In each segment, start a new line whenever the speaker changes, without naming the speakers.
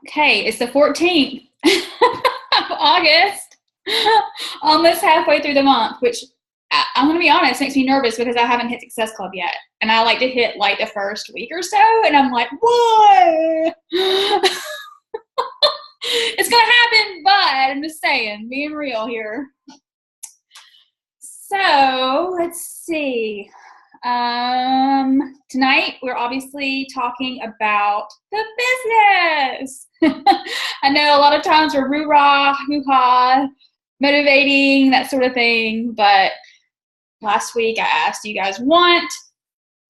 Okay, it's the 14th of August, almost halfway through the month, which I'm going to be honest, makes me nervous because I haven't hit Success Club yet. And I like to hit like the first week or so, and I'm like, whoa! It's going to happen, but I'm just saying, being real here. So let's see. Tonight we're obviously talking about the business. I know a lot of times we're roo-rah, hoo-ha, motivating, that sort of thing, but last week I asked, do you guys want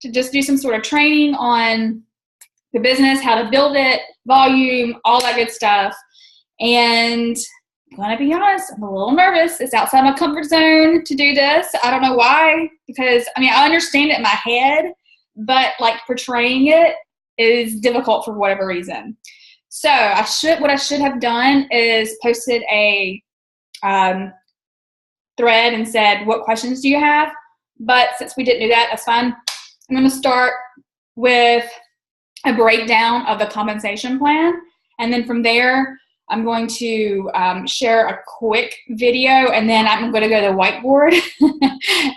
to just do some sort of training on the business, how to build it, volume, all that good stuff. And I'm going to be honest, I'm a little nervous. It's outside my comfort zone to do this. I don't know why, because I understand it in my head, but like portraying it is difficult for whatever reason. So what I should have done is posted a thread and said, what questions do you have? But since we didn't do that, that's fine. I'm going to start with a breakdown of the compensation plan. And then from there, I'm going to share a quick video, and then I'm going to go to the whiteboard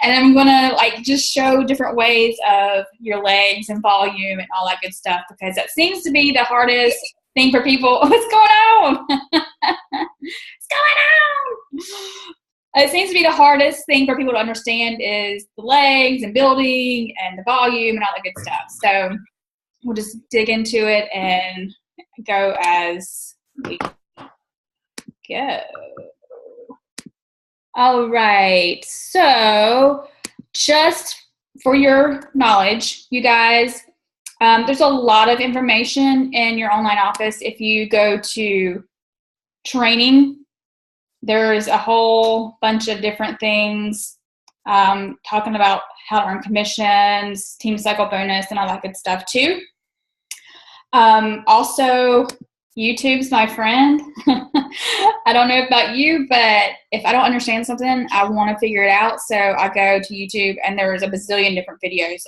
and I'm going to just show different ways of your legs and volume and all that good stuff, because that seems to be the hardest thing for people. What's going on? What's going on? It seems to be the hardest thing for people to understand is the legs and building and the volume and all that good stuff. So we'll just dig into it and go as we go. All right. So just for your knowledge, you guys, there's a lot of information in your online office. If you go to training, there's a whole bunch of different things talking about how to earn commissions, team cycle bonus, and all that good stuff too. Also, YouTube's my friend. I don't know about you, but if I don't understand something, I want to figure it out. So I go to YouTube, and there's a bazillion different videos.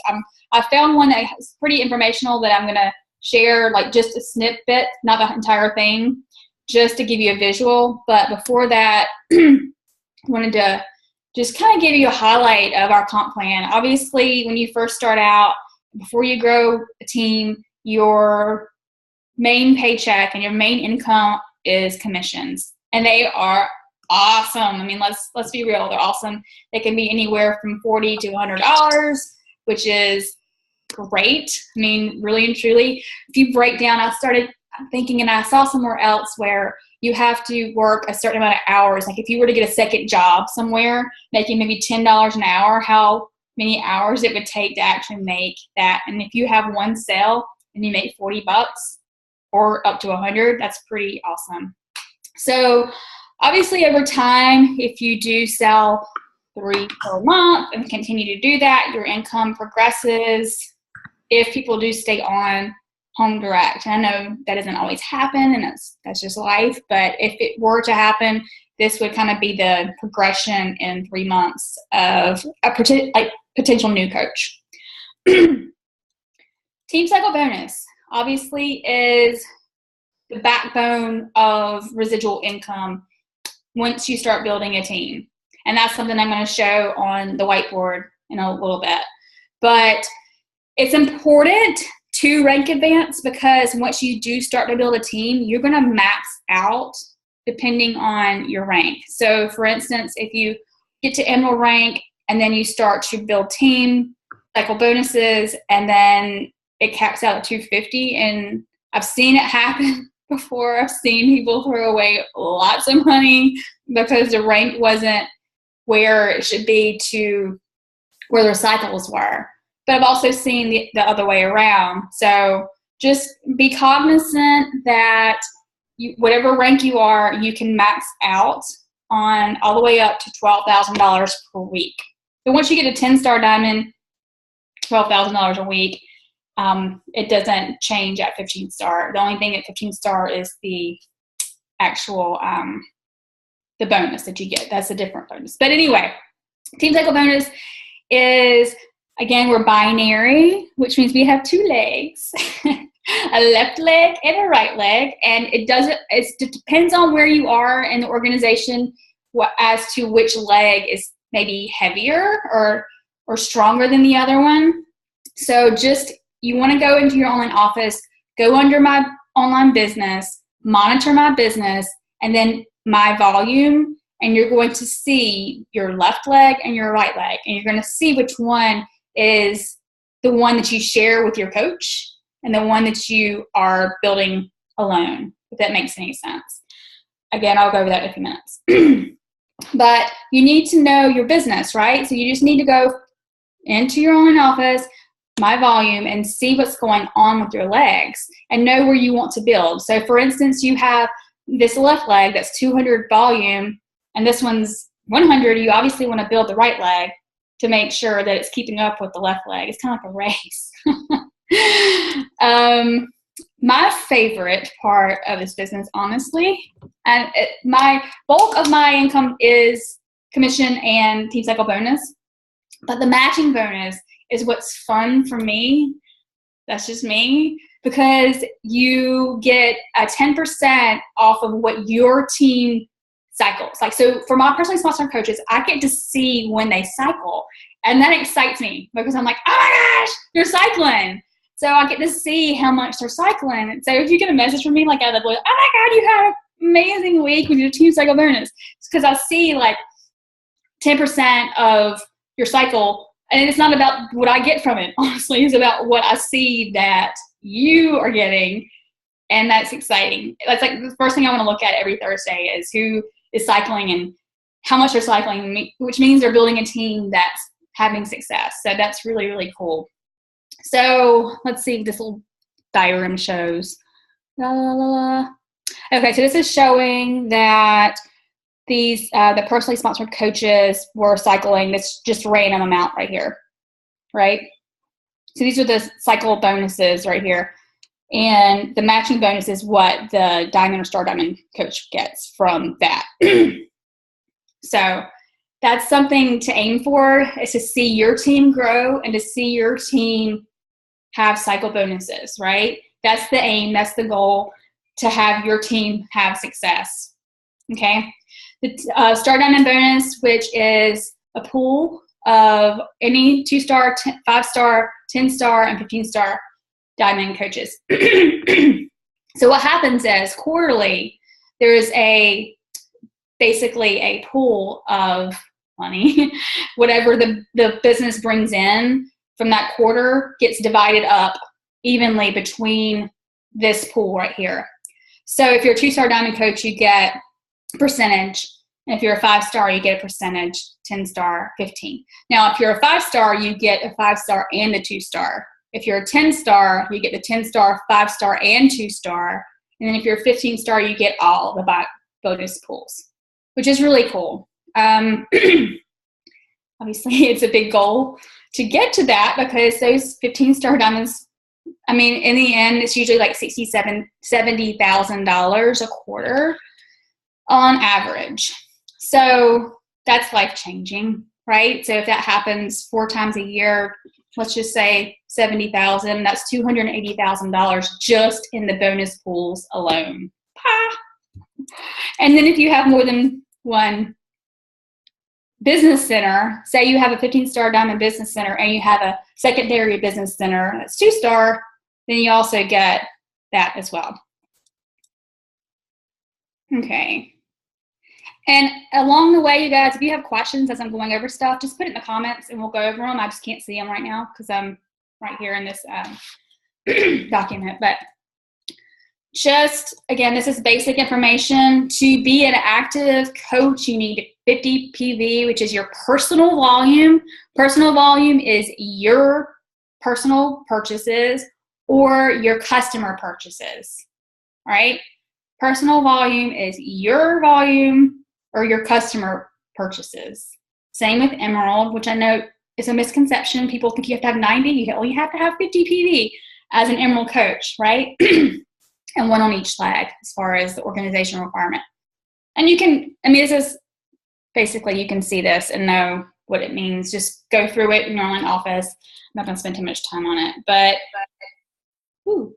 I found one that is pretty informational that I'm going to share, like just a snippet, not the entire thing, just to give you a visual. But before that, I wanted to just kind of give you a highlight of our comp plan. Obviously, when you first start out, before you grow a team, your main paycheck and your main income is commissions, and they are awesome. Let's be real, they're awesome. They can be anywhere from $40 to $100, which is great. Really and truly, if you break down, I started thinking, and I saw somewhere else where you have to work a certain amount of hours. Like if you were to get a second job somewhere making maybe $10 an hour, how many hours it would take to actually make that. And if you have one sale and you make $40 or up to 100, that's pretty awesome. So obviously over time, if you do sell 3 per month and continue to do that, your income progresses if people do stay on Home Direct. And I know that doesn't always happen, and that's just life, but if it were to happen, this would kind of be the progression in 3 months of a potential new coach. Team cycle bonus obviously is the backbone of residual income once you start building a team. And that's something I'm going to show on the whiteboard in a little bit. But it's important to rank advance, because once you do start to build a team, you're going to max out depending on your rank. So for instance, if you get to emerald rank and then you start to build team cycle bonuses, and then it caps out at 250, and I've seen it happen before. I've seen people throw away lots of money because the rank wasn't where it should be to where their cycles were. But I've also seen the other way around. So just be cognizant that whatever rank you are, you can max out on all the way up to $12,000 per week. So once you get a 10-star diamond, $12,000 a week, it doesn't change at 15-star. The only thing at 15-star is the actual the bonus that you get. That's a different bonus. But anyway, team cycle bonus is, again, we're binary, which means we have 2 legs. a left leg and a right leg, and it depends on where you are in the organization as to which leg is maybe heavier or stronger than the other one. So you want to go into your online office, go under my online business, monitor my business, and then my volume, and you're going to see your left leg and your right leg, and you're going to see which one is the one that you share with your coach and the one that you are building alone, if that makes any sense. Again, I'll go over that in a few minutes. But you need to know your business, right? So you just need to go into your online office, my volume, and see what's going on with your legs and know where you want to build. So for instance, you have this left leg that's 200 volume and this one's 100. You obviously want to build the right leg to make sure that it's keeping up with the left leg. It's kind of like a race. My favorite part of this business, honestly, and my bulk of my income is commission and Team Cycle bonus, but the matching bonus is what's fun for me. That's just me, because you get a 10% off of what your team cycles. Like, so for my personally sponsored coaches, I get to see when they cycle, and that excites me because I'm like, oh my gosh, you're cycling. So I get to see how much they're cycling. So if you get a message from me like out of the blue, oh my God, you had an amazing week with your Team Cycle bonus, it's because I see like 10% of your cycle. And it's not about what I get from it, honestly. It's about what I see that you are getting, and that's exciting. That's like the first thing I want to look at every Thursday is who is cycling and how much they're cycling, which means they're building a team that's having success. So that's really, really cool. So let's see if this little diagram shows. La, la, la, la. Okay, so this is showing that these the personally sponsored coaches were cycling this just random amount right here, right? So these are the cycle bonuses right here. And the matching bonus is what the Diamond or Star Diamond coach gets from that. So that's something to aim for, is to see your team grow and to see your team have cycle bonuses, right? That's the aim, that's the goal, to have your team have success, okay? The Star Diamond bonus, which is a pool of any 2-star, 5-star, 10-star, and 15-star Diamond coaches. So what happens is quarterly, there is basically a pool of money. Whatever the business brings in from that quarter gets divided up evenly between this pool right here. So if you're a 2-star Diamond coach, you get percentage. And if you're a 5-star, you get a percentage, 10-star, 15. Now, if you're a 5-star, you get a 5-star and a 2-star. If you're a 10-star, you get the 10-star, 5-star, and 2-star. And then if you're a 15-star, you get all the bonus pools, which is really cool. Obviously, it's a big goal to get to that, because those 15-star diamonds, I mean, in the end, it's usually like $70,000 a quarter on average. So that's life-changing, right? So if that happens 4 times a year, let's just say 70,000, that's $280,000 just in the bonus pools alone. And then if you have more than one business center, say you have a 15-star Diamond Business Center and you have a secondary business center that's 2-star, then you also get that as well. Okay. And along the way, you guys, if you have questions as I'm going over stuff, just put it in the comments and we'll go over them. I just can't see them right now because I'm right here in this document. But just, again, this is basic information. To be an active coach, you need 50 PV, which is your personal volume. Personal volume is your personal purchases or your customer purchases, all right? Personal volume is your volume or your customer purchases. Same with Emerald, which I know is a misconception. People think you have to have 90. You only have to have 50 PV as an Emerald coach, right? And one on each leg as far as the organizational requirement. And you can, I mean, this is basically, you can see this and know what it means. Just go through it in your online office. I'm not going to spend too much time on it, but whew.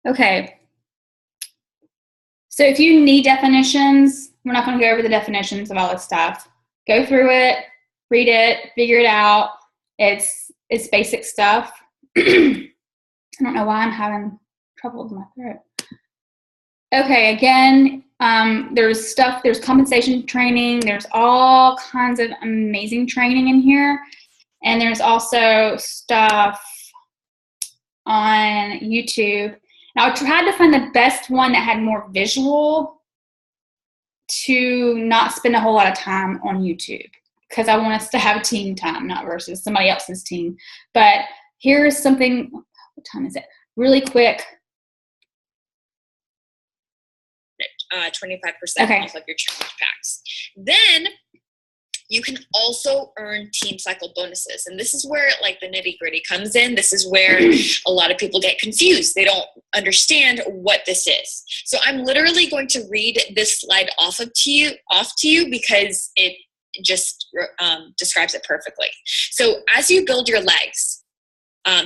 Okay. So if you need definitions, we're not going to go over the definitions of all this stuff. Go through it, read it, figure it out. It's basic stuff. I don't know why I'm having trouble with my throat. Okay, again, there's compensation training. There's all kinds of amazing training in here. And there's also stuff on YouTube. Now, I tried to find the best one that had more visual to not spend a whole lot of time on YouTube, because I want us to have team time, not versus somebody else's team. But here's something, what time is it? Really quick.
25% off of your challenge packs. Then you can also earn team cycle bonuses. And this is where like the nitty gritty comes in. This is where a lot of people get confused. They don't understand what this is. So I'm literally going to read this slide off to you because it just describes it perfectly. So as you build your legs,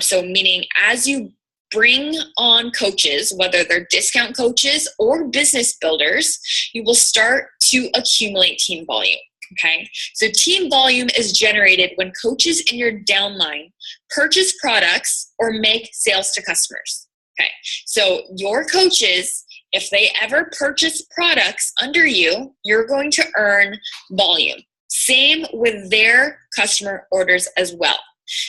so meaning as you bring on coaches, whether they're discount coaches or business builders, you will start to accumulate team volume. Okay, so team volume is generated when coaches in your downline purchase products or make sales to customers. Okay, so your coaches, if they ever purchase products under you, you're going to earn volume. Same with their customer orders as well.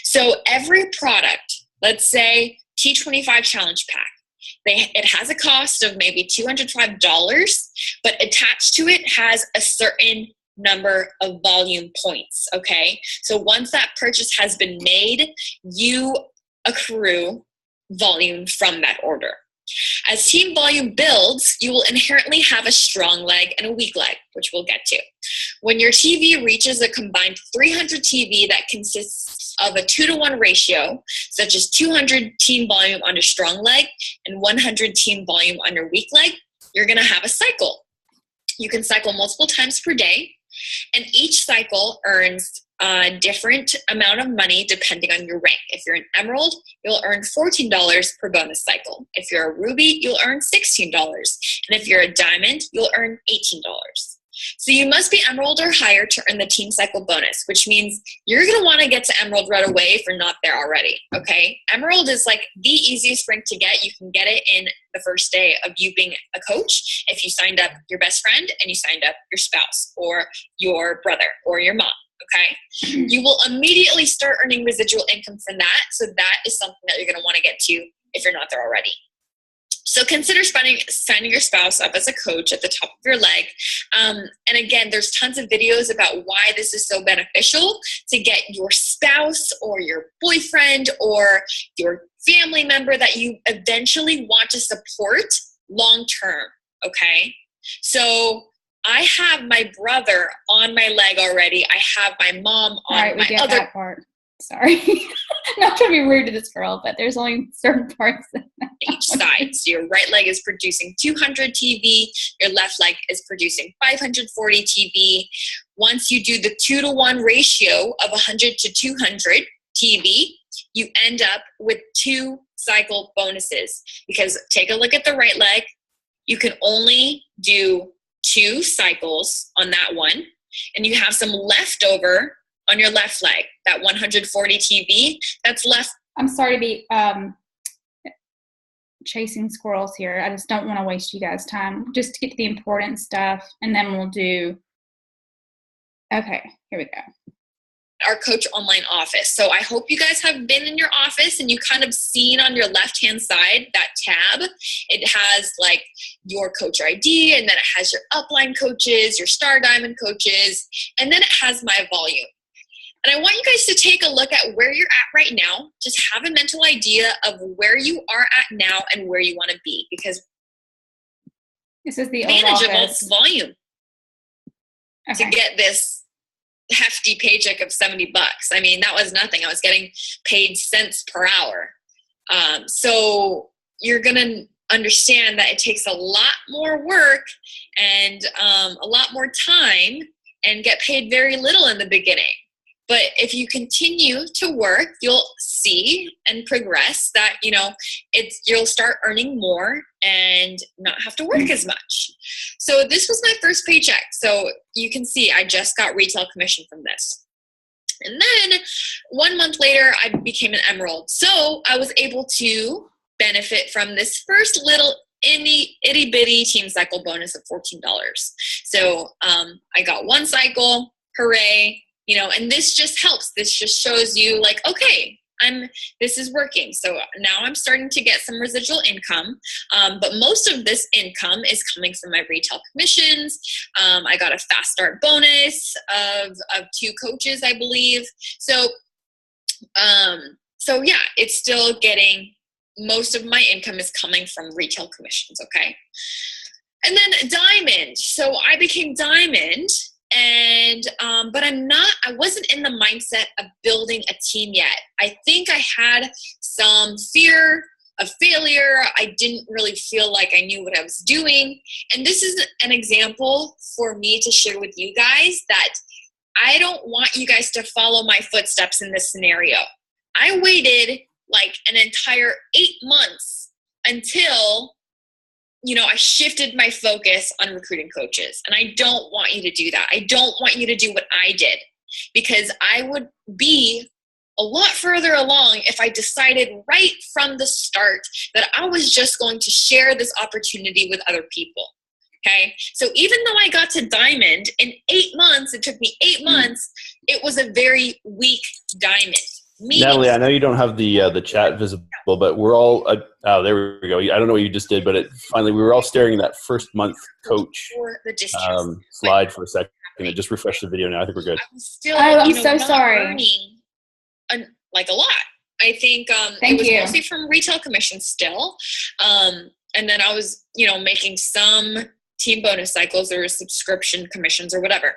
So every product, let's say T25 Challenge Pack, it has a cost of maybe $205, but attached to it has a certain number of volume points, okay? So once that purchase has been made, you accrue volume from that order. As team volume builds, you will inherently have a strong leg and a weak leg, which we'll get to. When your TV reaches a combined 300 TV that consists of a 2-to-1 ratio, such as 200 team volume on your strong leg and 100 team volume on your weak leg, you're going to have a cycle. You can cycle multiple times per day, and each cycle earns a different amount of money depending on your rank. If you're an emerald, you'll earn $14 per bonus cycle. If you're a ruby, you'll earn $16. And if you're a diamond, you'll earn $18. So you must be emerald or higher to earn the team cycle bonus, which means you're going to want to get to emerald right away if you're not there already, okay? Emerald is like the easiest rank to get. You can get it in the first day of you being a coach if you signed up your best friend and you signed up your spouse or your brother or your mom, okay? You will immediately start earning residual income from that, so that is something that you're going to want to get to if you're not there already. So consider signing your spouse up as a coach at the top of your leg. And again, there's tons of videos about why this is so beneficial to get your spouse or your boyfriend or your family member that you eventually want to support long-term, okay? So I have my brother on my leg already. I have my mom on my other
part. Sorry. Not trying to be rude to this girl, but there's only certain parts.
Each side. So your right leg is producing 200 TV. Your left leg is producing 540 TV. Once you do the 2-to-1 ratio of 100 to 200 TV, you end up with 2 cycle bonuses. Because take a look at the right leg. You can only do 2 cycles on that one. And you have some leftover on your left leg, that 140 TV that's left.
I'm sorry to be chasing squirrels here. I just don't want to waste you guys' time. Just to get to the important stuff, and then we'll do. Okay, here we go.
Our Coach Online office. So I hope you guys have been in your office and you kind of seen on your left-hand side that tab. It has like your coach ID, and then it has your upline coaches, your star diamond coaches, and then it has my volume. And I want you guys to take a look at where you're at right now. Just have a mental idea of where you are at now and where you want to be, because
this is the
manageable volume
to
get this hefty paycheck of $70. I mean, that was nothing. I was getting paid cents per hour. So you're going to understand that it takes a lot more work and a lot more time and get paid very little in the beginning. But if you continue to work, you'll see and progress that, you'll start earning more and not have to work as much. So this was my first paycheck. So you can see I just got retail commission from this. And then 1 month later, I became an Emerald. So I was able to benefit from this first little itty bitty team cycle bonus of $14. So I got 1 cycle, hooray. And this just helps. This just shows you like, okay, this is working. So now I'm starting to get some residual income. But most of this income is coming from my retail commissions. I got a fast start bonus of 2 coaches, I believe. So yeah, it's still getting, most of my income is coming from retail commissions. Okay. And then Diamond. So I became Diamond. And, but I wasn't in the mindset of building a team yet. I think I had some fear of failure. I didn't really feel like I knew what I was doing. And this is an example for me to share with you guys that I don't want you guys to follow my footsteps in this scenario. I waited like an entire 8 months until I shifted my focus on recruiting coaches. And I don't want you to do that. I don't want you to do what I did, because I would be a lot further along if I decided right from the start that I was just going to share this opportunity with other people. Okay. So even though I got to Diamond in 8 months, it took me 8 months, it was a very weak Diamond.
Natalie, I know you don't have the chat visible, but we're all there we go. I don't know what you just did, but finally we were all staring at that first month coach slide for a second. It just refreshed the video now. I think we're good.
I'm so sorry.
Earning a lot. I think it was mostly from retail commissions still, and then I was making some team bonus cycles or subscription commissions or whatever.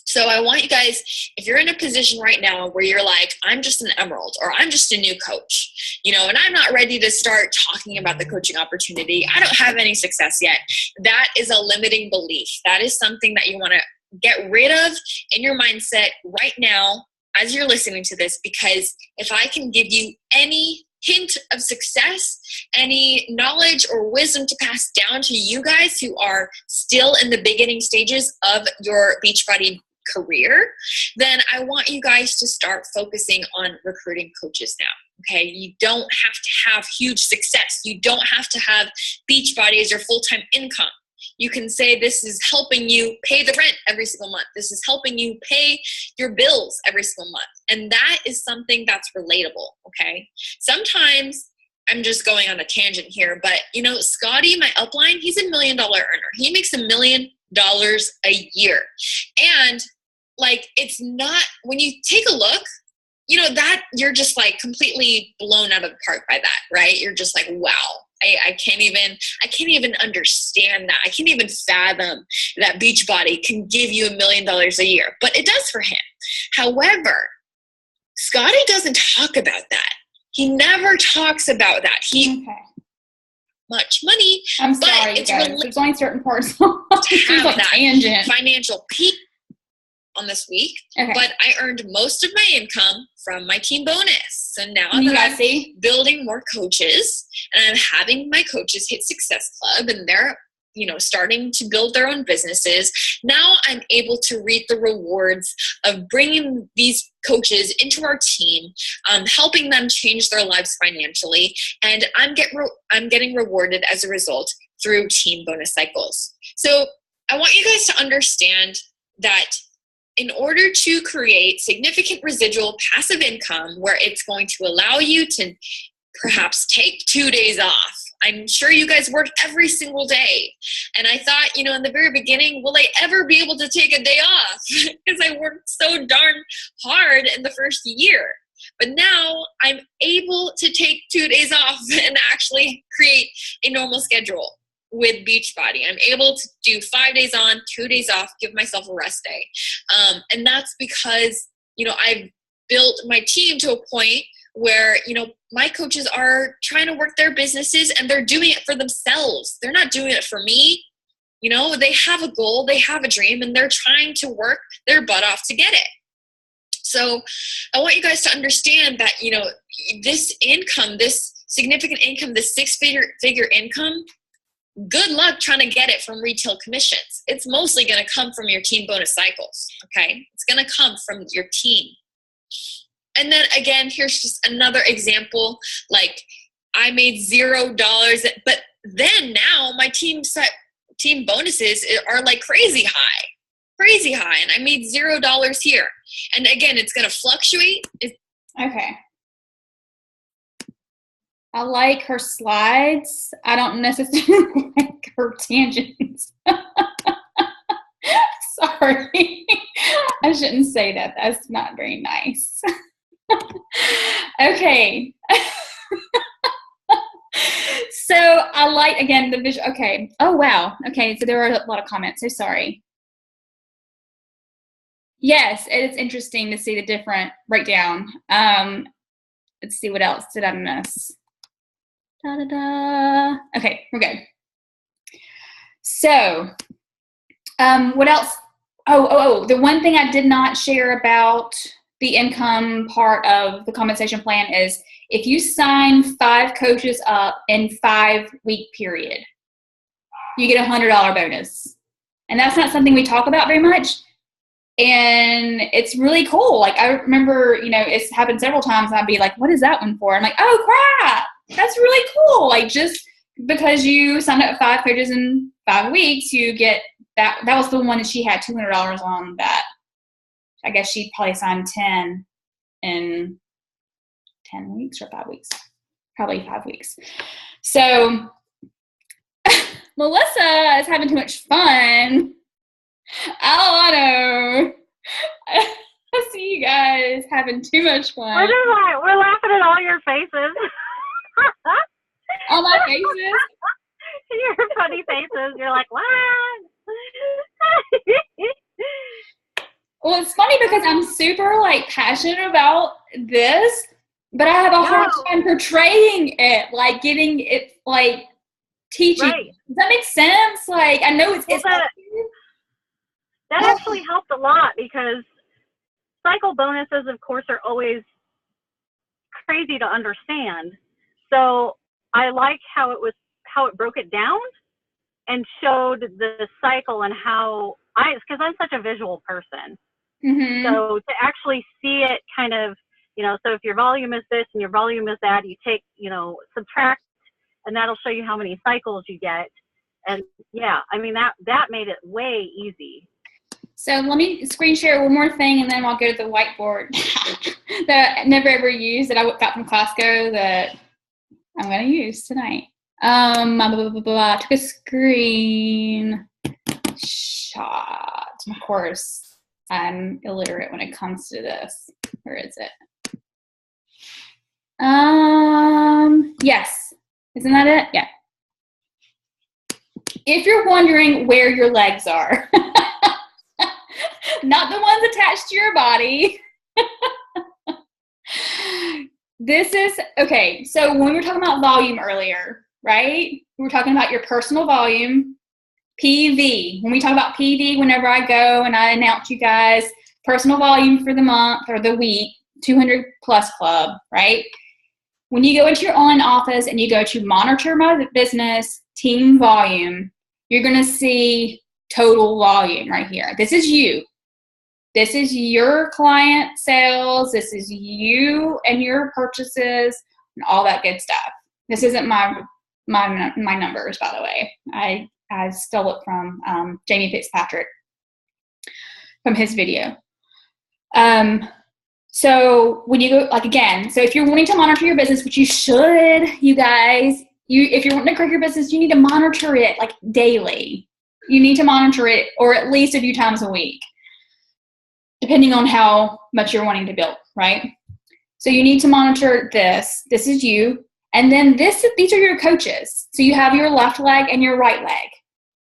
So I want you guys, if you're in a position right now where you're like, I'm just an Emerald or I'm just a new coach, and I'm not ready to start talking about the coaching opportunity. I don't have any success yet. That is a limiting belief. That is something that you want to get rid of in your mindset right now as you're listening to this, because if I can give you any hint of success, any knowledge or wisdom to pass down to you guys who are still in the beginning stages of your Beachbody career, then I want you guys to start focusing on recruiting coaches now. Okay. You don't have to have huge success. You don't have to have Beachbody as your full-time income. You can say this is helping you pay the rent every single month. This is helping you pay your bills every single month. And that is something that's relatable. Okay. Sometimes I'm just going on a tangent here, but Scotty, my upline, he's $1 million earner. He makes $1 million a year. And it's not, when you take a look, that you're just completely blown out of the park by that, right? You're just like, wow, I can't even understand that. I can't even fathom that Beachbody can give you $1 million a year, but it does for him. However, Scotty doesn't talk about that. He never talks about that. Much money.
I'm sorry, but guys. There's only certain parts to have that
tangent. Financial peak on this week, but I earned most of my income from my team bonus. So now I'm building more coaches, and I'm having my coaches hit Success Club, and they're starting to build their own businesses. Now I'm able to reap the rewards of bringing these coaches into our team, helping them change their lives financially, and I'm getting rewarded as a result through team bonus cycles. So I want you guys to understand that in order to create significant residual passive income where it's going to allow you to perhaps take 2 days off. I'm sure you guys work every single day. And I thought, in the very beginning, will I ever be able to take a day off? Because I worked so darn hard in the first year. But now I'm able to take 2 days off and actually create a normal schedule with Beachbody. I'm able to do 5 days on, 2 days off, give myself a rest day. And that's because, I've built my team to a point where, my coaches are trying to work their businesses and they're doing it for themselves. They're not doing it for me. They have a goal, they have a dream, and they're trying to work their butt off to get it. So I want you guys to understand that, you know, this income, this significant income, this six-figure income, good luck trying to get it from retail commissions. It's mostly going to come from your team bonus cycles, okay? It's going to come from your team. And then again, here's just another example. Like, I made $0, but then now my team bonuses are like crazy high, and I made $0 here. And again, it's going to fluctuate.
Okay. I like her slides. I don't necessarily like her tangents. Sorry. I shouldn't say that. That's not very nice. Okay. So I like, again, the visual. Okay. Oh, wow. Okay. So there are a lot of comments. So sorry. Yes, it's interesting to see the different breakdown. Let's see, what else did I miss? Okay, we're good. So, what else? Oh, the one thing I did not share about the income part of the compensation plan is if you sign 5 coaches up in 5-week period, you get a $100 bonus. And that's not something we talk about very much. And it's really cool. Like, I remember, you know, it's happened several times. And I'd be like, what is that one for? I'm like, oh, crap. That's really cool. Like, just because you signed up 5 coaches in 5 weeks, you get that. That was the one that she had $200 on that. I guess she probably signed 10 in 10 weeks or 5 weeks. Probably 5 weeks. So Melissa is having too much fun. Oh, I know. I see you guys having too much fun.
We're laughing at all your faces.
All my faces?
Your funny faces. You're like, what?
Well, it's funny because I'm super, like, passionate about this, but I have a hard time portraying it, like, getting it, like, teaching.
Right.
Does that make sense? Like, I know it's
that actually helped a lot because cycle bonuses, of course, are always crazy to understand. So I like how it broke it down and showed the cycle and how because I'm such a visual person.
Mm-hmm.
So to actually see it kind of, you know, so if your volume is this and your volume is that, you take, you know, subtract, and that'll show you how many cycles you get. And yeah, I mean, that made it way easy.
So let me screen share one more thing, and then I'll go to the whiteboard that I never ever used that I got from Costco that I'm going to use tonight. Took a screen shot. Of course, I'm illiterate when it comes to this. Where is it? Yes. Isn't that it? Yeah. If you're wondering where your legs are, not the ones attached to your body. This is, okay, so when we were talking about volume earlier, right? We were talking about your personal volume, PV. When we talk about PV, whenever I go and I announce you guys personal volume for the month or the week, 200 plus club, right? When you go into your online office and you go to monitor my business, team volume, you're going to see total volume right here. This is you. This is your client sales. This is you and your purchases and all that good stuff. This isn't my numbers, by the way. I stole it from Jamie Fitzpatrick from his video. So when you go, like, again, so if you're wanting to monitor your business, which you should, you guys, if you're wanting to grow your business, you need to monitor it like daily. You need to monitor it, or at least a few times a week, depending on how much you're wanting to build, right? So you need to monitor this. This is you. And then these are your coaches. So you have your left leg and your right leg.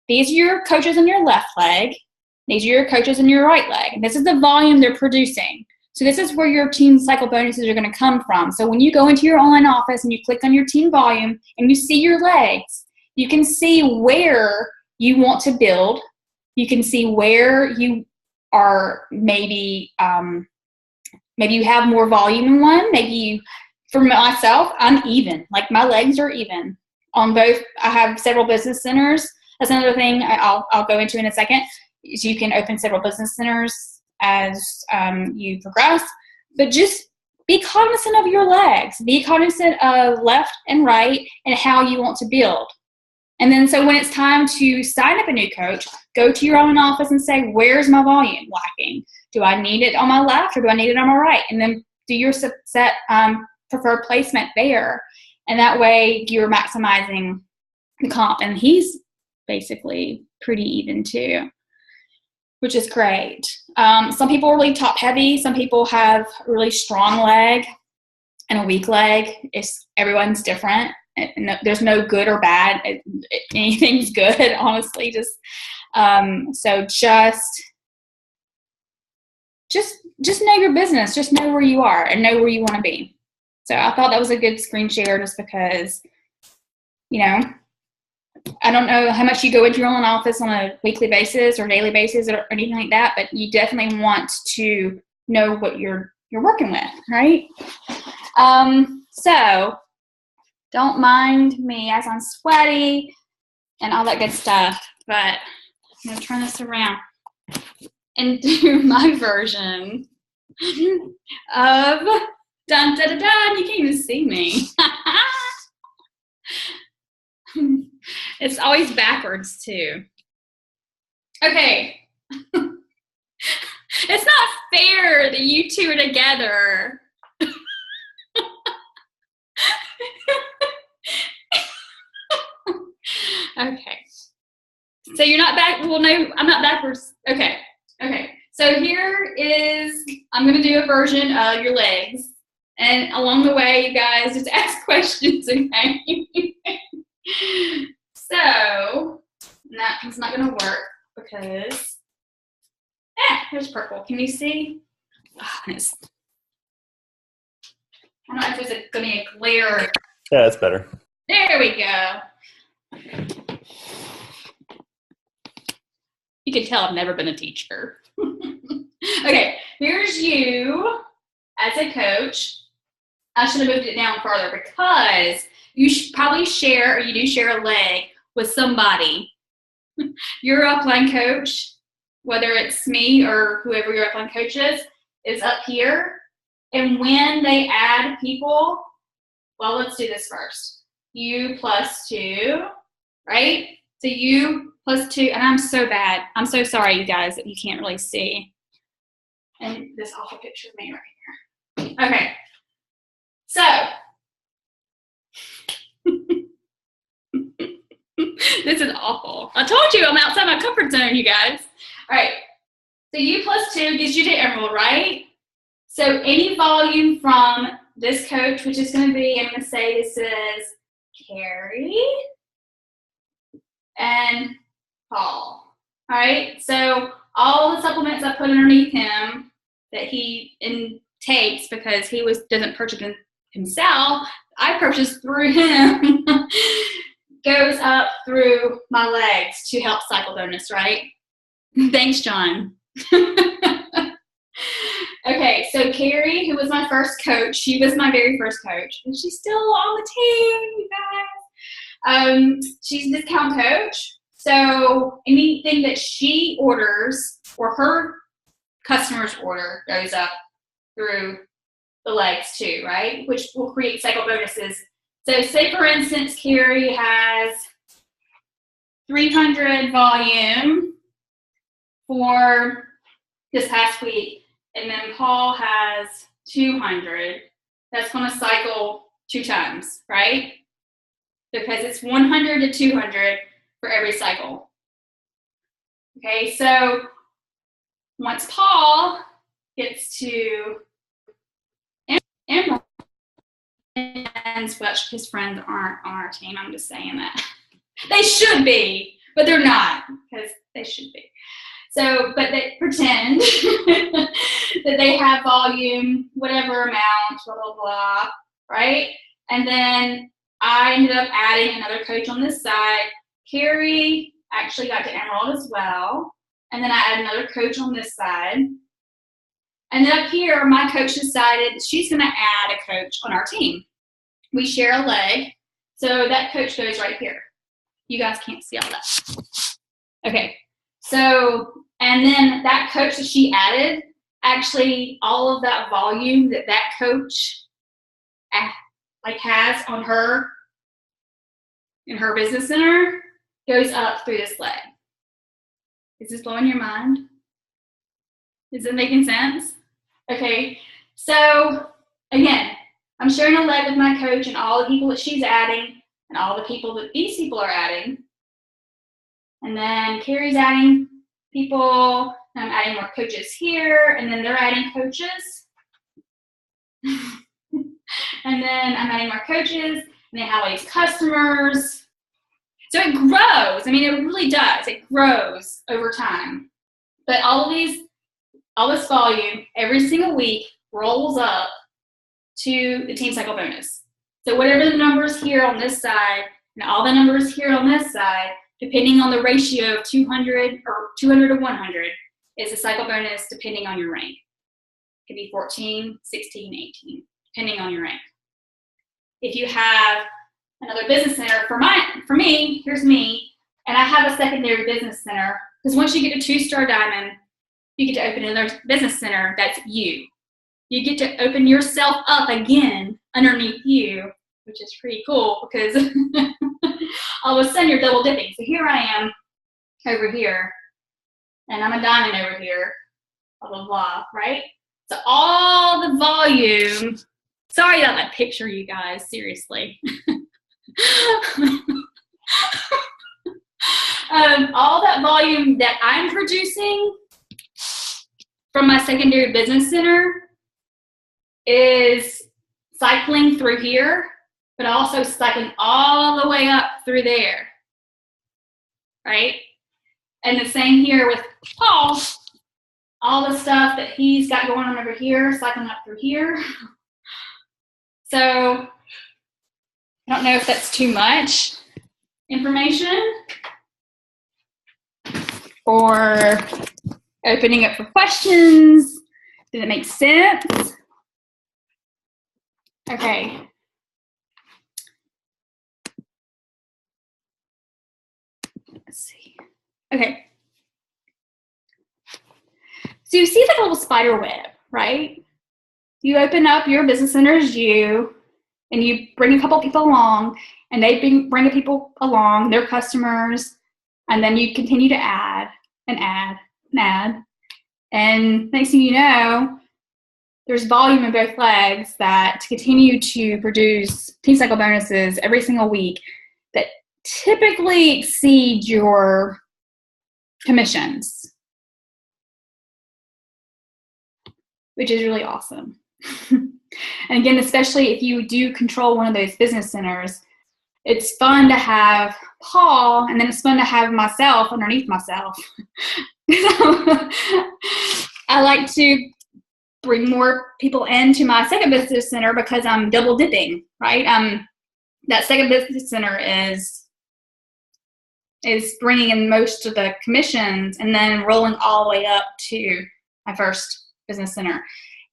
These are your coaches in your left leg. These are your coaches in your right leg. And this is the volume they're producing. So this is where your team cycle bonuses are going to come from. So when you go into your online office and you click on your team volume and you see your legs, you can see where you want to build. You can see where you are maybe maybe you have more volume in one. Maybe you, for myself, I'm even. Like my legs are even on both. I have several business centers. That's another thing I'll go into in a second. Is you can open several business centers as you progress, but just be cognizant of your legs. Be cognizant of left and right and how you want to build. And then so when it's time to sign up a new coach, go to your own office and say, where's my volume lacking? Do I need it on my left or do I need it on my right? And then do your set preferred placement there. And that way you're maximizing the comp. And he's basically pretty even too, which is great. Some people are really top heavy. Some people have a really strong leg and a weak leg. Everyone's different. There's no good or bad. Anything's good, honestly. Just know your business. Just know where you are and know where you want to be. So I thought that was a good screen share, just because, I don't know how much you go into your own office on a weekly basis or daily basis or anything like that, but you definitely want to know what you're working with, right? So don't mind me as I'm sweaty and all that good stuff, but I'm going to turn this around and do my version of dun da da da. You can't even see me. It's always backwards too. Okay. It's not fair that you two are together. Okay. So you're not back. Well, no, I'm not backwards. Okay. So here is, I'm going to do a version of your legs. And along the way, you guys just ask questions, okay? So, it's not going to work because, here's purple. Can you see? Oh, I don't know if there's going to be a glare.
Yeah, that's better.
There we go. You can tell I've never been a teacher. Okay, here's you as a coach. I should have moved it down further because you should probably share, or you do share a leg with somebody. Your upline coach, whether it's me or whoever your upline coach is up here. And when they add people, well, let's do this first. You plus 2, right? So you plus 2, and I'm so bad. I'm so sorry, you guys, that you can't really see. And this awful picture of me right here. Okay. So, this is awful. I told you I'm outside my comfort zone, you guys. All right. So U plus 2 gives you to Emerald, right? So any volume from this coach, which is going to be, I'm going to say this is Carrie and Paul. All right. So all the supplements I put underneath him that he takes, because he doesn't purchase them himself, I purchased through him, goes up through my legs to help cycle bonus, right? Thanks, John. Okay, so Carrie, who was my first coach, she was my very first coach, and she's still on the team, you guys. She's a discount coach, so anything that she orders or her customers order goes up through the legs too, right? Which will create cycle bonuses. So say, for instance, Carrie has 300 volume for this past week, and then Paul has 200. That's going to cycle 2 times, right? Because it's 100 to 200 for every cycle. Okay, so once Paul gets to Emerald, and his friends aren't on our team, I'm just saying that. They should be, but they're not, because they should be. So, but they pretend that they have volume, whatever amount, blah, blah, blah, right? And then I ended up adding another coach on this side. Carrie actually got to Emerald as well. And then I added another coach on this side. And then up here, my coach decided she's going to add a coach on our team. We share a leg, so that coach goes right here. You guys can't see all that. Okay, so, and then that coach that she added, actually all of that volume that that coach like has on her, in her business center, goes up through this leg. Is this blowing your mind? Is it making sense? Okay, so again, I'm sharing a leg with my coach and all the people that she's adding and all the people that these people are adding. And then Carrie's adding people, and I'm adding more coaches here, and then they're adding coaches. And then I'm adding more coaches, and they have all these customers. So it grows. I mean, it really does. It grows over time. But all this volume every single week rolls up to the Team Cycle bonus. So whatever the numbers here on this side and all the numbers here on this side, depending on the ratio of 200 or 200 to 100, is the cycle bonus depending on your rank. It could be 14, 16, 18, depending on your rank. If you have another business center, for me, here's me, and I have a secondary business center, because once you get a 2-star diamond, you get to open another business center that's you. You get to open yourself up again underneath you, which is pretty cool because all of a sudden you're double dipping. So here I am over here, and I'm a diamond over here, blah, blah, blah, right? So all the volume, sorry about that picture, you guys, seriously. All that volume that I'm producing from my secondary business center is cycling through here, but also cycling all the way up through there, right? And the same here with Paul, all the stuff that he's got going on over here, cycling up through here. So I don't know if that's too much information or opening up for questions. Did it make sense? Okay. Let's see. Okay. So you see the little spider web, right? You open up your business center as you, and you bring a couple people along, and they bring people along, their customers, and then you continue to add and add and add. And next thing you know, there's volume in both legs that continue to produce Team Cycle bonuses every single week that typically exceed your commissions, which is really awesome. And again, especially if you do control one of those business centers, it's fun to have Paul, and then it's fun to have myself underneath myself. I like to bring more people into my second business center because I'm double dipping, right? That second business center is bringing in most of the commissions and then rolling all the way up to my first business center.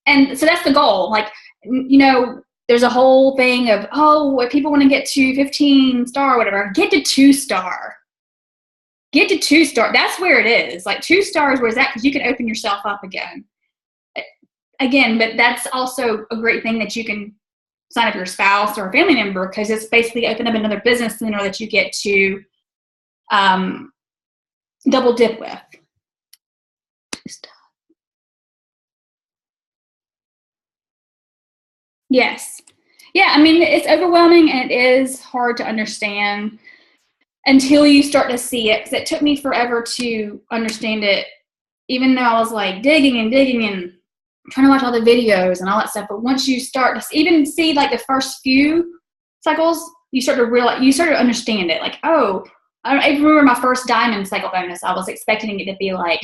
And so that's the goal. Like, you know, there's a whole thing of, oh, if people want to get to 15-star or whatever, get to 2-star. Get to 2-star. That's where it is. Like 2 stars, where's that? Because you can open yourself up again. But that's also a great thing that you can sign up your spouse or a family member, because it's basically open up another business center that you get to double dip with. Yes. Yeah, I mean, it's overwhelming and it is hard to understand until you start to see it, because it took me forever to understand it, even though I was like digging and trying to watch all the videos and all that stuff. But once you start to even see like the first few cycles, you start to realize, you start to understand it. Like, oh, I remember my first diamond cycle bonus, I was expecting it to be like,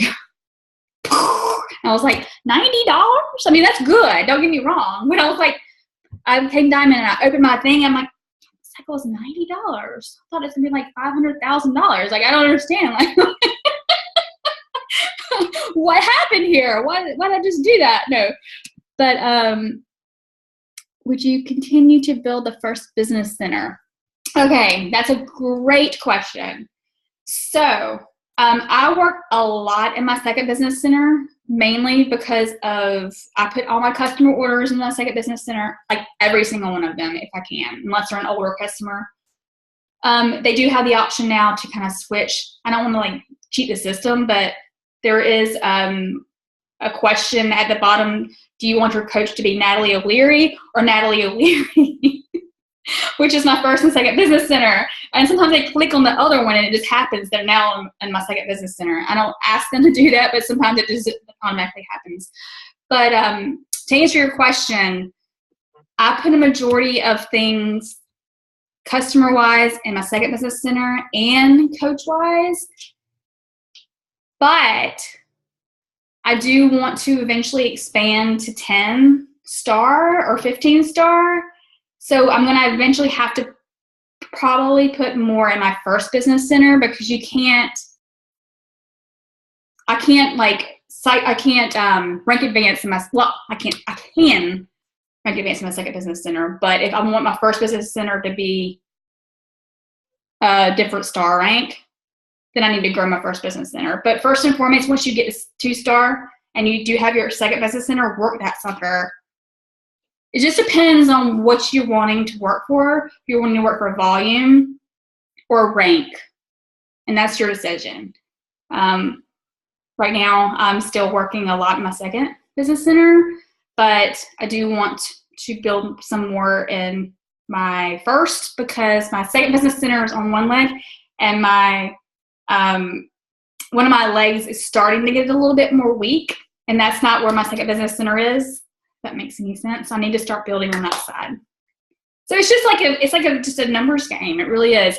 I was like, $90? I mean, that's good, don't get me wrong. But I was like, I became diamond and I opened my thing, I'm like, this cycle is $90. I thought it's gonna be like $500,000. Like, I don't understand. Like, what happened here? Why did I just do that? No. But would you continue to build the first business center? Okay, that's a great question. So I work a lot in my second business center, mainly because I put all my customer orders in the second business center, like every single one of them if I can, unless they're an older customer. They do have the option now to kind of switch. I don't want to like cheat the system, but there is a question at the bottom. Do you want your coach to be Natalie O'Leary or Natalie O'Leary? Which is my first and second business center. And sometimes they click on the other one and it just happens. They're now in my second business center. I don't ask them to do that, but sometimes it just automatically happens. But to answer your question, I put a majority of things customer-wise in my second business center and coach-wise. But I do want to eventually expand to 10-star or 15-star. So I'm going to eventually have to probably put more in my first business center because I can rank advance in I can rank advance in my second business center. But if I want my first business center to be a different star rank, then I need to grow my first business center. But first and foremost, once you get to 2-star and you do have your second business center, work that sucker. It just depends on what you're wanting to work for. If you're wanting to work for volume or rank, and that's your decision. Right now, I'm still working a lot in my second business center, but I do want to build some more in my first because my second business center is on one leg, and my one of my legs is starting to get a little bit more weak, and that's not where my second business center is. If that makes any sense. So I need to start building on that side. So it's just like just a numbers game. It really is.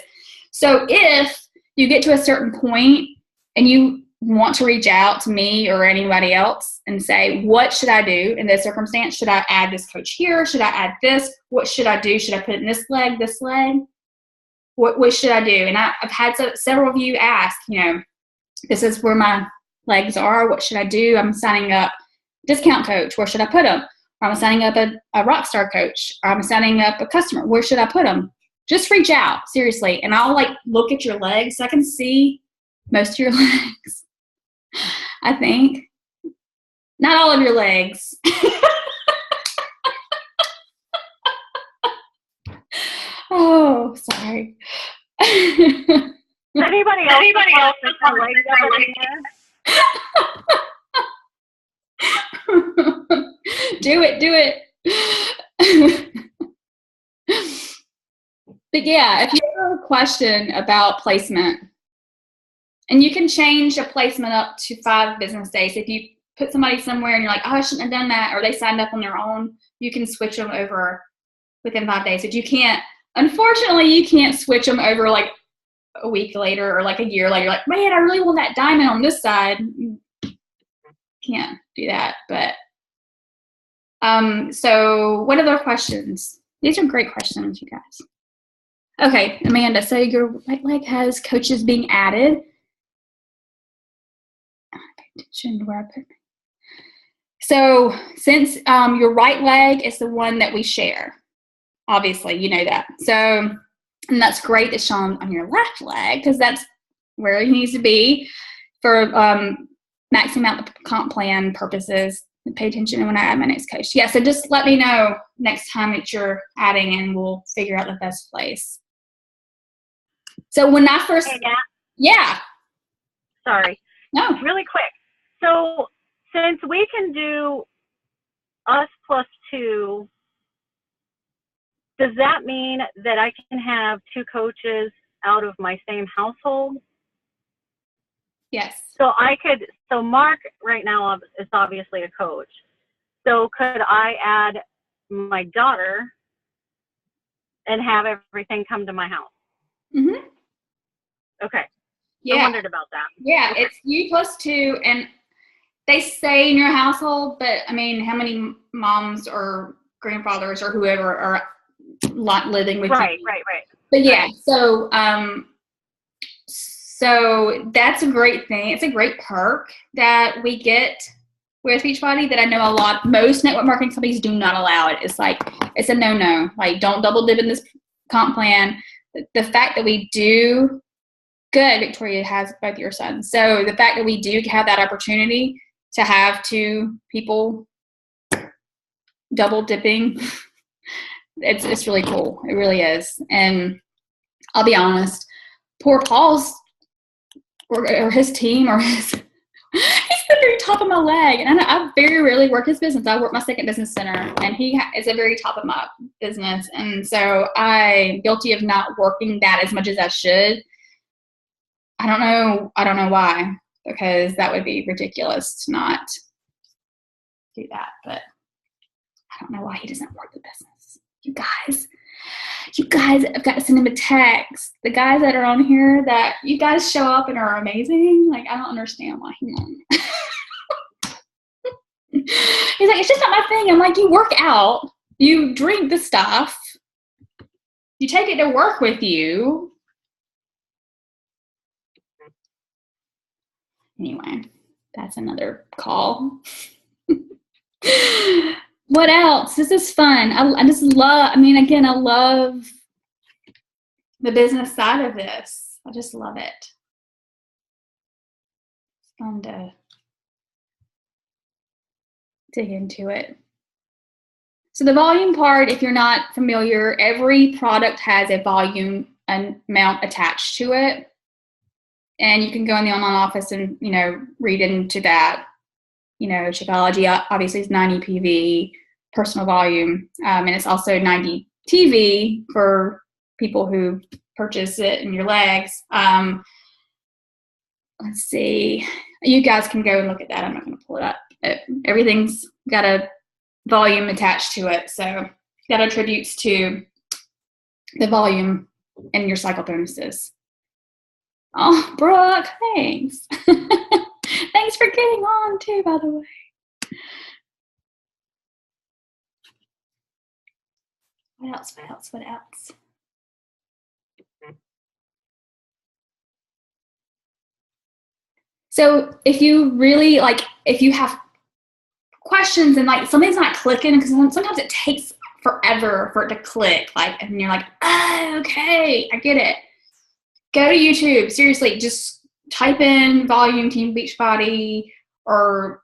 So if you get to a certain point and you want to reach out to me or anybody else and say, what should I do in this circumstance? Should I add this coach here? Should I add this? What should I do? Should I put it in this leg, this leg? What should I do? And I've had several of you ask, this is where my legs are. What should I do? I'm signing up discount coach. Where should I put them? Or I'm signing up a Rockstar coach. Or I'm signing up a customer. Where should I put them? Just reach out, seriously. And I'll look at your legs so I can see most of your legs. I think. Not all of your legs. Oh, sorry.
Anybody else with their legs over
here? Do it. But yeah, if you have a question about placement, and you can change a placement up to 5 business days. If you put somebody somewhere and you're like, oh, I shouldn't have done that, or they signed up on their own, you can switch them over within 5 days. But you can't, unfortunately, you can't switch them over like a week later or like a year later. You're like, man, I really want that diamond on this side. Can't do that. But so what other questions? These are great questions, you guys. Okay, Amanda, so your right leg has coaches being added. Pay attention to where I put it. So since your right leg is the one that we share, obviously, you know that. So, and that's great that Sean on your left leg, because that's where he needs to be for maxing out the comp plan purposes. Pay attention when I add my next coach. Yeah, so just let me know next time that you're adding and we'll figure out the best place. So when I first,
hey, Nat.
Yeah.
Sorry.
No.
Really quick. So since we can do us plus 2, does that mean that I can have 2 coaches out of my same household?
Yes.
So Mark right now is obviously a coach. So could I add my daughter and have everything come to my house?
Mm-hmm.
Okay.
Yeah.
I wondered about that.
Yeah,
okay.
It's you plus 2, and they stay in your household, but I mean, how many moms or grandfathers or whoever are living with you?
Right.
But yeah, so So that's a great thing. It's a great perk that we get with Beachbody that I know most network marketing companies do not allow it. It's like, it's a no-no. Like, don't double dip in this comp plan. The fact that we do, good, Victoria has both your sons. So the fact that we do have that opportunity to have two people double dipping, it's really cool. It really is. And I'll be honest, poor Paul's or his team or his he's the very top of my leg. And I very rarely work his business. I work my second business center, and he is a very top of my business. And so I'm guilty of not working that as much as I should. I don't know why, because that would be ridiculous to not do that. But I don't know why he doesn't work the business. You guys, I've got to send him a text. The guys that are on here, that you guys show up and are amazing. Like, I don't understand why he won't. He's like, it's just not my thing. I'm like, you work out, you drink the stuff, you take it to work with you. Anyway, that's another call. What else? This is fun. I love the business side of this. I just love it. It's fun to dig into it. So the volume part, if you're not familiar, every product has a volume amount attached to it. And you can go in the online office and, read into that. Shakeology obviously is 90 PV, personal volume, and it's also 90 TV for people who purchase it in your legs. Let's see. You guys can go and look at that. I'm not going to pull it up. Everything's got a volume attached to it, so that attributes to the volume in your cycle bonuses. Oh, Brooke, thanks. Thanks for getting on too, by the way. What else? So if you really if you have questions and something's not clicking, because sometimes it takes forever for it to click, and you're like, oh, okay, I get it. Go to YouTube. Seriously, just type in volume Team Beachbody or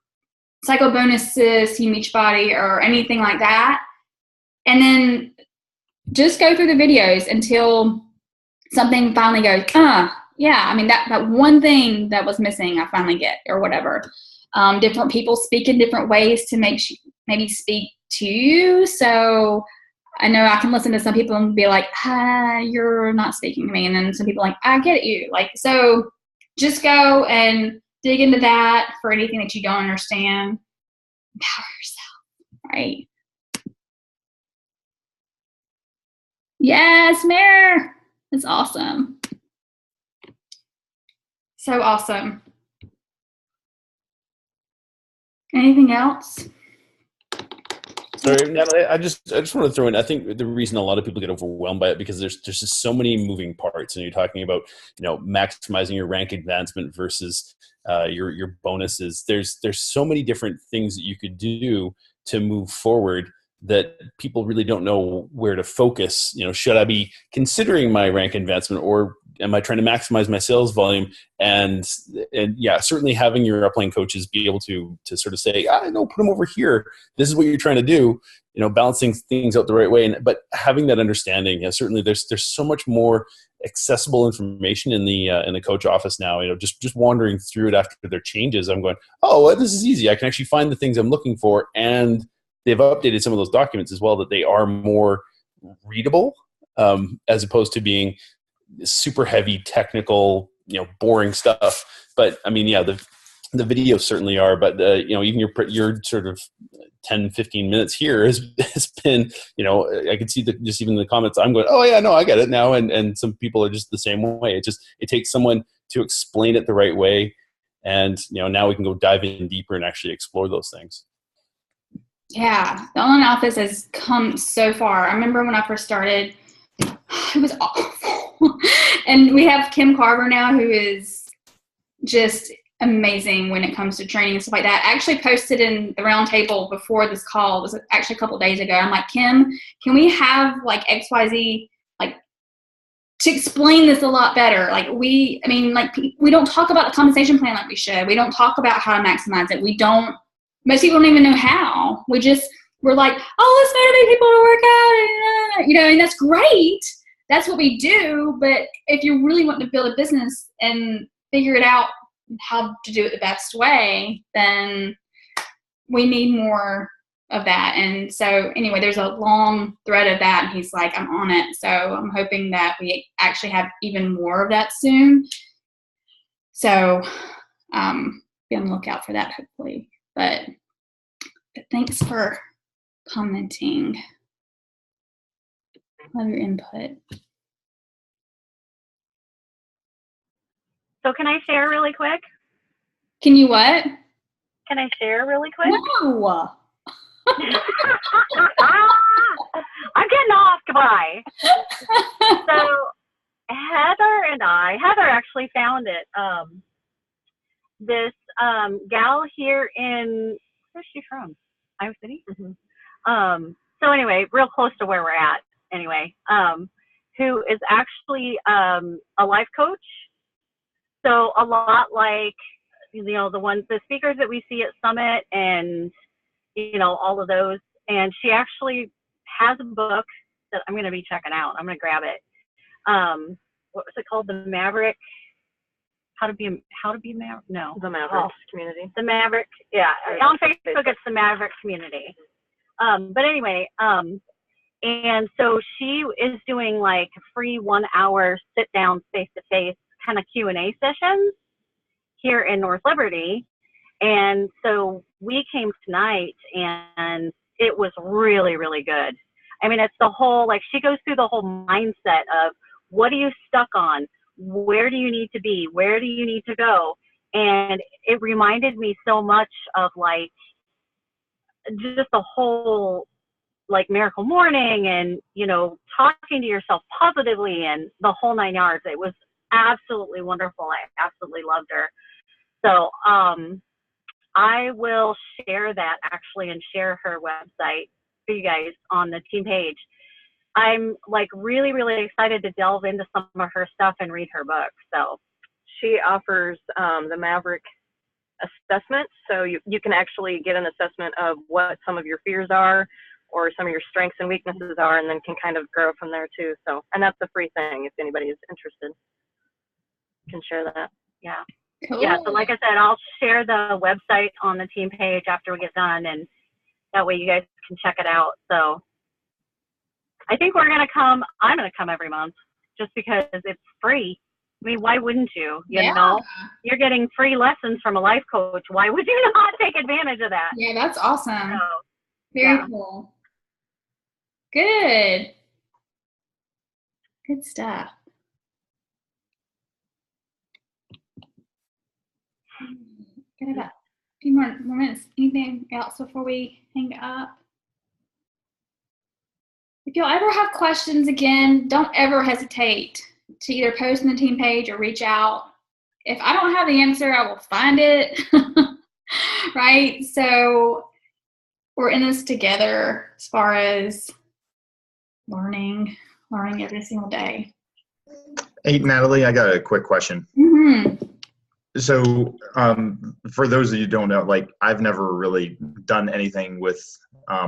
cycle bonuses Team Beachbody or anything like that. And then just go through the videos until something finally goes, yeah, that one thing that was missing, I finally get, or whatever. Different people speak in different ways to maybe speak to you. So I know I can listen to some people and be like, you're not speaking to me. And then some people are like, I get you. So just go and dig into that for anything that you don't understand. Empower yourself, right? Yes, Mare. That's awesome. So awesome. Anything else?
Sorry, Natalie, I just want to throw in, I think the reason a lot of people get overwhelmed by it, because there's just so many moving parts, and you're talking about, maximizing your rank advancement versus your bonuses. There's so many different things that you could do to move forward that people really don't know where to focus. Should I be considering my rank advancement, or am I trying to maximize my sales volume? And yeah, certainly having your upline coaches be able to sort of say, no, put them over here. This is what you're trying to do. Balancing things out the right way. But having that understanding, certainly there's so much more accessible information in the coach office now. Just wandering through it after their changes, I'm going, oh, well, this is easy. I can actually find the things I'm looking for, and they've updated some of those documents as well, that they are more readable, as opposed to being super heavy, technical, boring stuff. But the videos certainly are. But even your sort of 10, 15 minutes here has been, I can see that just even in the comments, I'm going, oh yeah, no, I get it now. And some people are just the same way. It takes someone to explain it the right way. And, now we can go dive in deeper and actually explore those things.
Yeah, the online office has come so far. I remember when I first started, it was awful. And we have Kim Carver now, who is just amazing when it comes to training and stuff like that. I actually posted in the round table before this call. It was actually a couple days ago. I'm like, Kim, can we have like XYZ, like, to explain this a lot better? Like we don't talk about the compensation plan like we should. We don't talk about how to maximize it. Most people don't even know how. We're like, oh, let's motivate people to work out, and that's great. That's what we do. But if you really want to build a business and figure it out how to do it the best way, then we need more of that. And so anyway, there's a long thread of that, and he's like, I'm on it. So I'm hoping that we actually have even more of that soon. So be on the lookout for that, hopefully. But thanks for commenting. Love your input.
So can I share really quick?
Can you what?
Can I share really quick?
No.
I'm getting off. Goodbye. So Heather actually found it. This gal here where's she from? Iowa City? Mm-hmm. So anyway, real close to where we're at anyway, who is actually a life coach. So a lot like, the speakers that we see at Summit and, all of those. And she actually has a book that I'm going to be checking out. I'm going to grab it. What was it called? The Maverick, How to be Maverick? No.
The Maverick Community.
The Maverick, yeah. On Facebook, it's the Maverick Community. But anyway, and so she is doing like free 1 hour sit down face-to-face kind of Q&A sessions here in North Liberty. And so we came tonight, and it was really, really good. I mean, it's the whole, like, she goes through the whole mindset of what are you stuck on? Where do you need to be? Where do you need to go? And it reminded me so much of, like, just the whole, like, Miracle Morning and, talking to yourself positively and the whole 9 yards. It was absolutely wonderful. I absolutely loved her. So I will share that actually and share her website for you guys on the team page. I'm like really, really excited to delve into some of her stuff and read her book. So
she offers the Maverick assessment. So you can actually get an assessment of what some of your fears are or some of your strengths and weaknesses are, and then can kind of grow from there too. So, and that's a free thing if anybody is interested. Can share that.
Yeah.
Cool.
Yeah. So like I said, I'll share the website on the team page after we get done, and that way you guys can check it out. So I think I'm going to come every month just because it's free. I mean, why wouldn't you? You know, you're getting free lessons from a life coach. Why would you not take advantage of that?
Yeah, that's awesome.
So,
very cool. Good stuff. Got about a few more minutes. Anything else before we hang up? If y'all ever have questions, again, don't ever hesitate to either post on the team page or reach out. If I don't have the answer, I will find it. Right? So we're in this together as far as learning every single day.
Hey, Natalie, I got a quick question.
Mm-hmm.
So for those of you who don't know, like, I've never really done anything with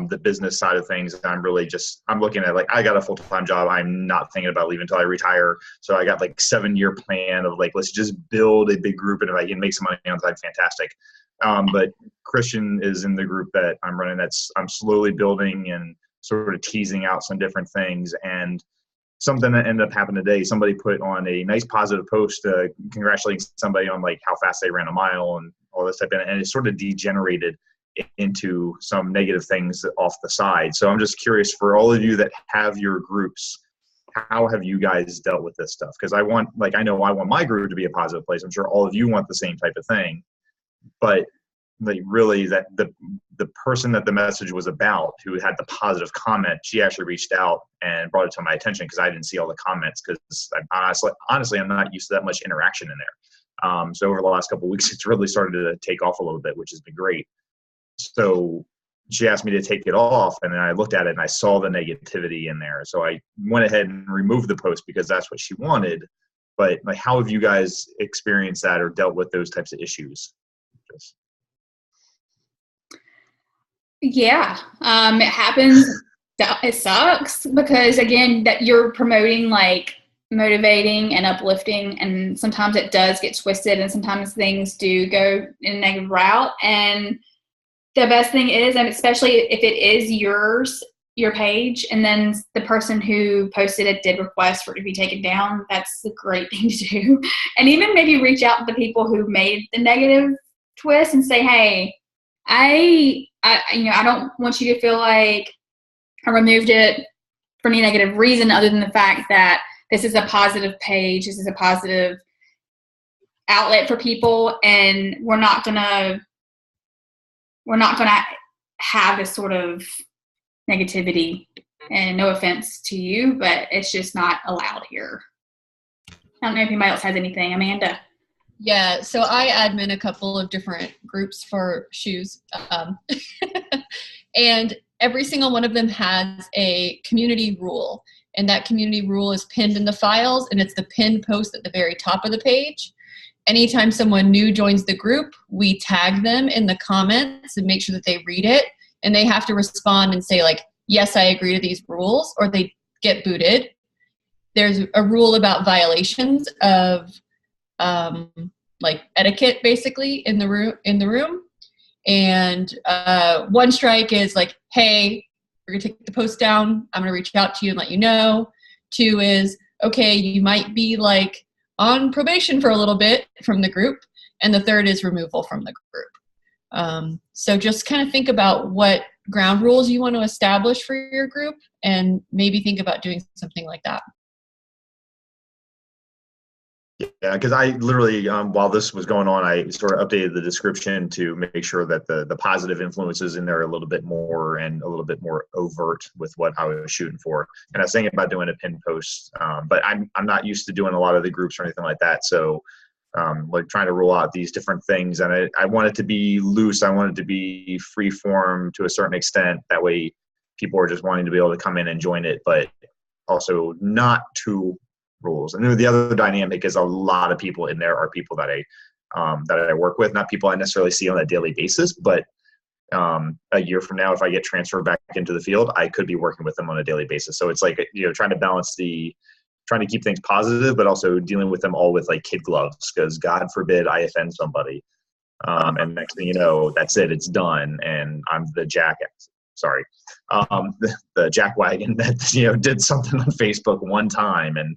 the business side of things. I'm looking at, like, I got a full-time job. I'm not thinking about leaving until I retire. So I got like 7-year plan of like, let's just build a big group, and if I can make some money on the side, fantastic. But Christian is in the group that I'm running. I'm slowly building and sort of teasing out some different things. And something that ended up happening today, somebody put on a nice positive post congratulating somebody on like how fast they ran a mile and all this type of, and it sort of degenerated into some negative things off the side. So I'm just curious, for all of you that have your groups, how have you guys dealt with this stuff? Because I know I want my group to be a positive place. I'm sure all of you want the same type of thing. But like really that the person that the message was about, who had the positive comment, she actually reached out and brought it to my attention because I didn't see all the comments, because honestly, I'm not used to that much interaction in there. So over the last couple of weeks, it's really started to take off a little bit, which has been great. So she asked me to take it off, and then I looked at it and I saw the negativity in there. So I went ahead and removed the post because that's what she wanted. But like, how have you guys experienced that or dealt with those types of issues?
Yeah, it happens. It sucks because, again, that you're promoting like motivating and uplifting, and sometimes it does get twisted, and sometimes things do go in a negative route. And the best thing is, and especially if it is your page, and then the person who posted it did request for it to be taken down, that's a great thing to do. And even maybe reach out to the people who made the negative twist and say, hey, I don't want you to feel like I removed it for any negative reason other than the fact that this is a positive page, this is a positive outlet for people, and we're not gonna have this sort of negativity. And no offense to you, but it's just not allowed here. I don't know if anybody else has anything. Amanda?
Yeah, so I admin a couple of different groups for shoes. And every single one of them has a community rule. And that community rule is pinned in the files, and it's the pinned post at the very top of the page. Anytime someone new joins the group, we tag them in the comments and make sure that they read it. And they have to respond and say, like, yes, I agree to these rules, or they get booted. There's a rule about violations of like etiquette, basically, in the room. And one strike is like, hey, we're gonna take the post down. I'm gonna reach out to you and let you know. 2 is, okay, you might be like on probation for a little bit from the group. And the 3rd is removal from the group. So just kind of think about what ground rules you want to establish for your group, and maybe think about doing something like that.
Yeah, because I literally, while this was going on, I sort of updated the description to make sure that the positive influences in there are a little bit more and a little bit more overt with what I was shooting for. And I was thinking about doing a pin post, but I'm not used to doing a lot of the groups or anything like that. So like trying to roll out these different things, and I want it to be loose. I want it to be free form to a certain extent. That way people are just wanting to be able to come in and join it, but also not too rules. And then the other dynamic is a lot of people in there are people that I work with, not people I necessarily see on a daily basis, but a year from now, if I get transferred back into the field, I could be working with them on a daily basis. So it's like, trying to balance trying to keep things positive, but also dealing with them all with like kid gloves, because God forbid I offend somebody. And next thing you know, that's it, it's done. And I'm the jackass. Sorry. The jackwagon that, did something on Facebook one time, and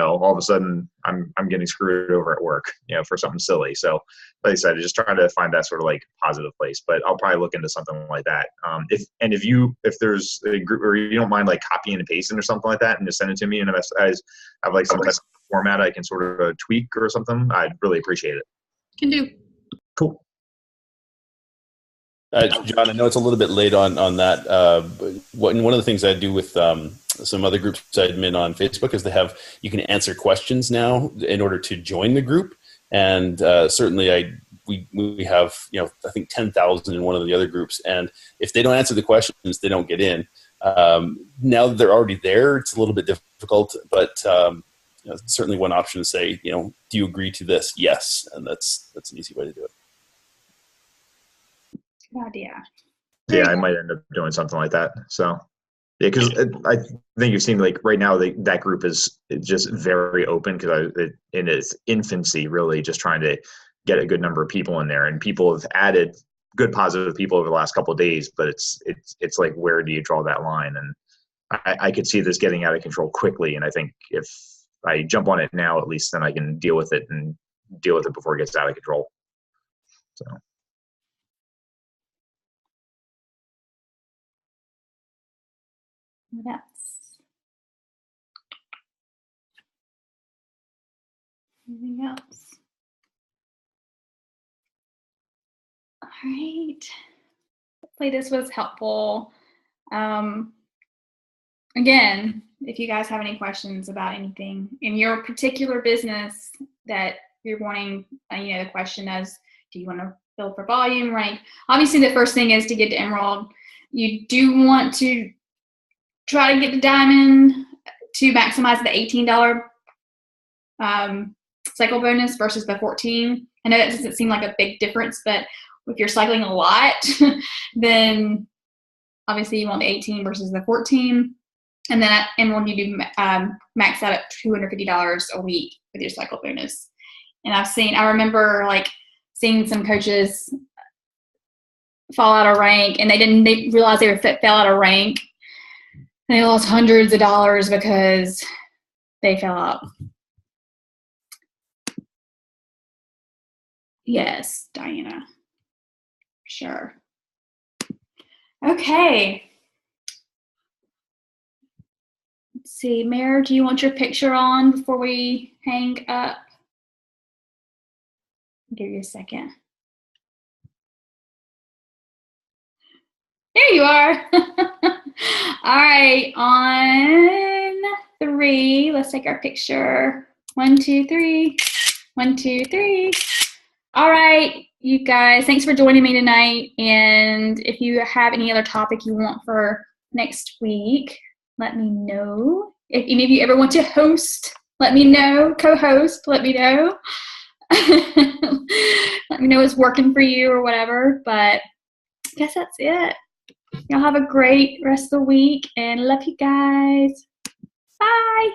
all of a sudden I'm getting screwed over at work, for something silly. So like I said, just trying to find that sort of like positive place, but I'll probably look into something like that. If there's a group, or you don't mind like copying and pasting or something like that and just send it to me, and if I have like some type of format I can sort of tweak or something, I'd really appreciate it.
Can do.
Cool.
John, I know it's a little bit late on that. But one of the things I do with some other groups I admin on Facebook is you can answer questions now in order to join the group. And certainly we have, I think 10,000 in one of the other groups. And if they don't answer the questions, they don't get in. Now that they're already there, it's a little bit difficult, but certainly one option is say, do you agree to this? Yes. And that's an easy way to do it.
Good idea.
Yeah, I might end up doing something like that. So, yeah, because I think you've seen like right now that group is just very open, because in its infancy, really just trying to get a good number of people in there, and people have added good positive people over the last couple of days. But it's like, where do you draw that line? And I could see this getting out of control quickly. And I think if I jump on it now, at least then I can deal with it before it gets out of control. So.
What else? Anything else? right. Hopefully this was helpful. Again, if you guys have any questions about anything in your particular business that you're wanting, the question is, do you want to build for volume, rank? Obviously, the first thing is to get to Emerald. You do want to try to get to Diamond to maximize the $18 cycle bonus versus the 14. I know that doesn't seem like a big difference, but if you're cycling a lot, then obviously you want the 18 versus the 14. And then at Emerald, you do max out at $250 a week with your cycle bonus. And I remember like seeing some coaches fall out of rank, and they realized they fell out of rank, and they lost hundreds of dollars because they fell out. Yes, Diana. Sure. Okay. Let's see, Mare, do you want your picture on before we hang up? I'll give you a second. There you are. All right, on 3, let's take our picture. 1, 2, 3. 1, 2, 3. All right, you guys, thanks for joining me tonight. And if you have any other topic you want for next week, let me know. If any of you ever want to host, let me know. Co-host, let me know. Let me know what's working for you or whatever. But I guess that's it. Y'all have a great rest of the week, and love you guys. Bye.